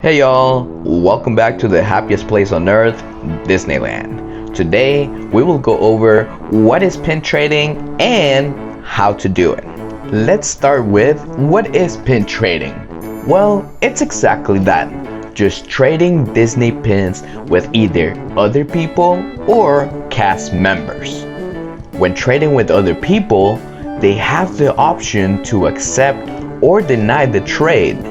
Hey y'all, welcome back to the happiest place on earth, Disneyland. Today we will go over what is pin trading and how to do it. Let's start with what is pin trading? Well, it's exactly that, just trading Disney pins with either other people or cast members. When trading with other people, they have the option to accept or deny the trade,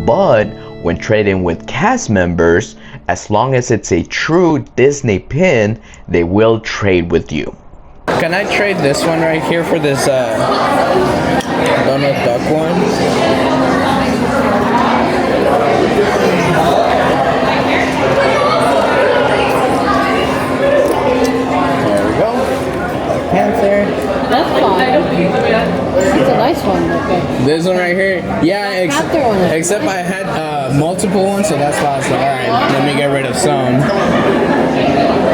but when trading with cast members, as long as it's a true Disney pin, they will trade with you. Can I trade this one right here for this Donald Duck one? There we go. Panther. That's fine. It's a nice one. Okay. This one right here. Yeah, except I had multiple ones, so that's why I was like, alright, let me get rid of some.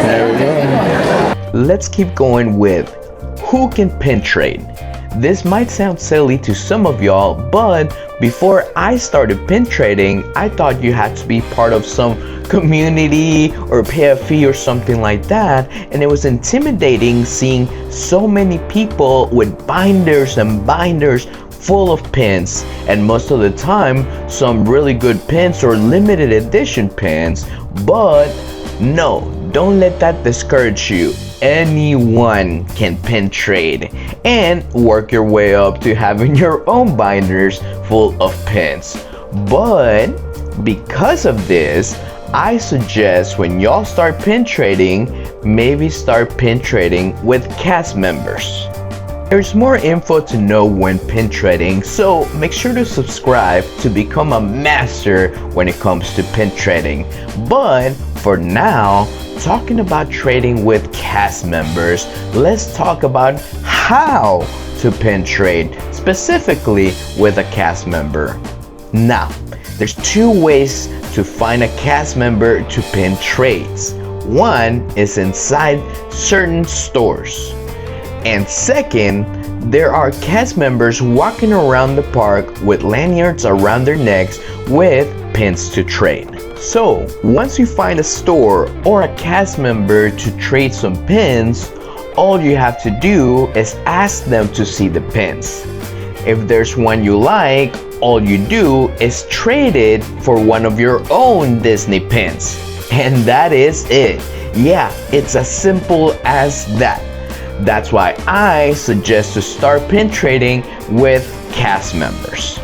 There we go. Let's keep going with who can pin trade. This might sound silly to some of y'all, but before I started pin trading, I thought you had to be part of some community or pay a fee or something like that, and it was intimidating seeing so many people with binders and binders full of pins, and most of the time some really good pins or limited edition pins. But no, don't let that discourage you. Anyone can pin trade and work your way up to having your own binders full of pins. But because of this, I suggest when y'all start pin trading, maybe start pin trading with cast members. There's more info to know when pin trading, so make sure to subscribe to become a master when it comes to pin trading. But for now, talking about trading with cast members, let's talk about how to pin trade, specifically with a cast member. Now, there's two ways to find a cast member to pin trades. One is inside certain stores. And second, there are cast members walking around the park with lanyards around their necks with pins to trade. So, once you find a store or a cast member to trade some pins, all you have to do is ask them to see the pins. If there's one you like, all you do is trade it for one of your own Disney pins. And that is it. Yeah, it's as simple as that. That's why I suggest to start pin trading with cast members.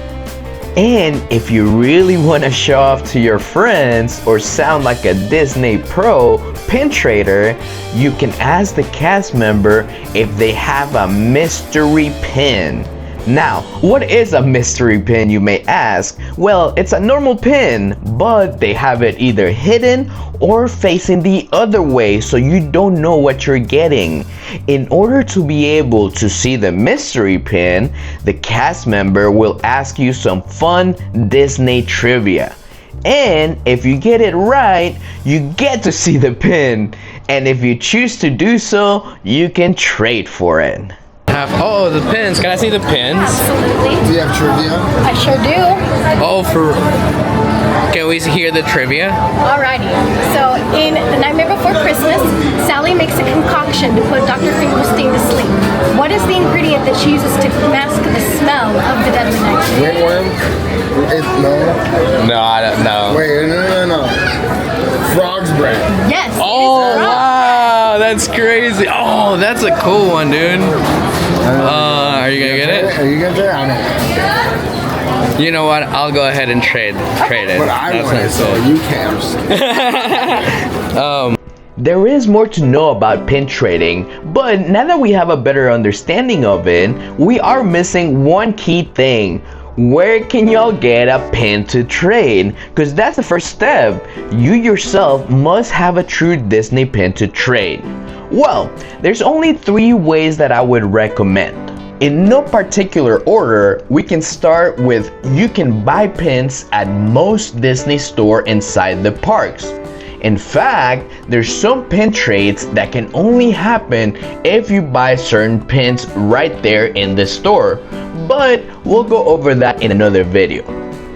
And if you really want to show off to your friends or sound like a Disney pro pin trader, you can ask the cast member if they have a mystery pin. Now, what is a mystery pin, you may ask? Well, it's a normal pin, but they have it either hidden or facing the other way, so you don't know what you're getting. In order to be able to see the mystery pin, the cast member will ask you some fun Disney trivia. And if you get it right, you get to see the pin. And if you choose to do so, you can trade for it. Oh, the pins. Can I see the pins? Absolutely. Do you have trivia? I sure do. Oh, can we hear the trivia? Alrighty. So, in The Nightmare Before Christmas, Sally makes a concoction to put Dr. Finkelstein to sleep. What is the ingredient that she uses to mask the smell of the deadly night? Ringworm? No. No, I don't know. Wait, no. Frog's breath. Yes. Oh, wow, that's crazy. Oh, that's a cool one, dude. Are you gonna get it? Are you gonna do it? I don't know. You know what? I'll go ahead and trade it. But I want it, so you can't. There is more to know about pin trading, but now that we have a better understanding of it, we are missing one key thing. Where can y'all get a pin to trade? Because that's the first step. You yourself must have a true Disney pin to trade. Well, there's only 3 ways that I would recommend. In no particular order, we can start with you can buy pins at most Disney store inside the parks. In fact, there's some pin trades that can only happen if you buy certain pins right there in the store, but we'll go over that in another video.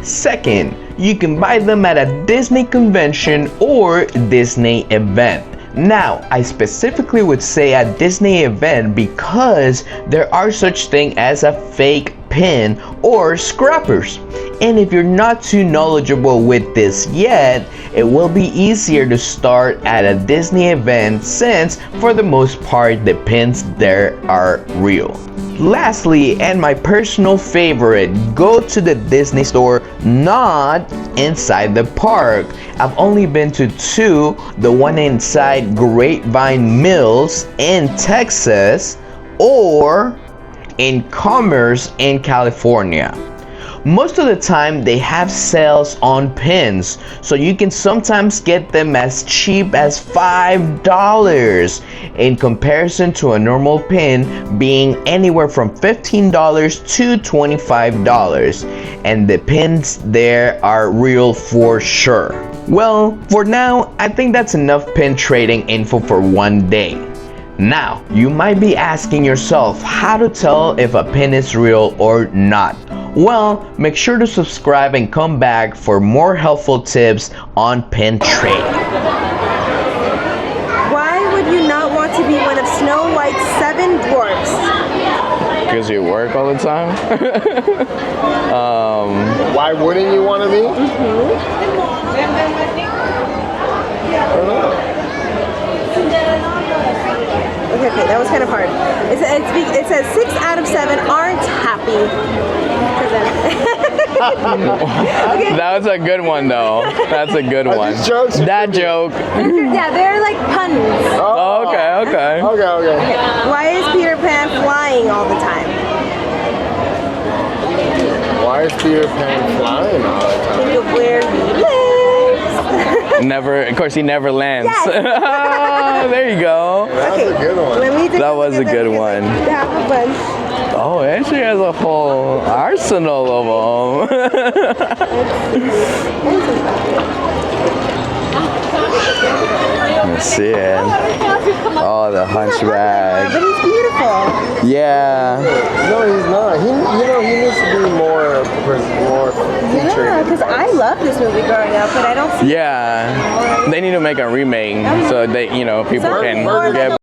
Second, you can buy them at a Disney convention or Disney event. Now, I specifically would say a Disney event because there are such thing as a fake pin or scrappers. And if you're not too knowledgeable with this yet, it will be easier to start at a Disney event since for the most part the pins there are real. Lastly, and my personal favorite, go to the Disney store, not inside the park. I've only been to two, the one inside Grapevine Mills in Texas or in Commerce in California. Most of the time they have sales on pins, so you can sometimes get them as cheap as $5 in comparison to a normal pin being anywhere from $15 to $25, and the pins there are real for sure. Well, for now, I think that's enough pin trading info for one day. Now, you might be asking yourself how to tell if a pin is real or not. Well, make sure to subscribe and come back for more helpful tips on pin trading. Why would you not want to be one of Snow White's 7 dwarfs? Because you work all the time. Why wouldn't you want to be? Okay, that was kind of hard. It says 6 out of 7 aren't happy. Okay. That was a good one though. That's a good one. these jokes? That joke. Yeah, they're like puns. Oh, okay. Okay. Why is Peter Pan flying all the time? Why is Peter Pan flying all the time? Think of where he lives. Never, of course, he never lands. Yes. There you go. That's a good one. Let me take That a was look a at good them one. because I have a bunch. Oh, it actually has a whole arsenal of them. Let's see it. Oh, the hunchback. But he's beautiful. Yeah. No, he's not. He needs to be more featured. Yeah, because I love this movie growing up, but I don't see Yeah. They need to make a remake so that, people Something can more get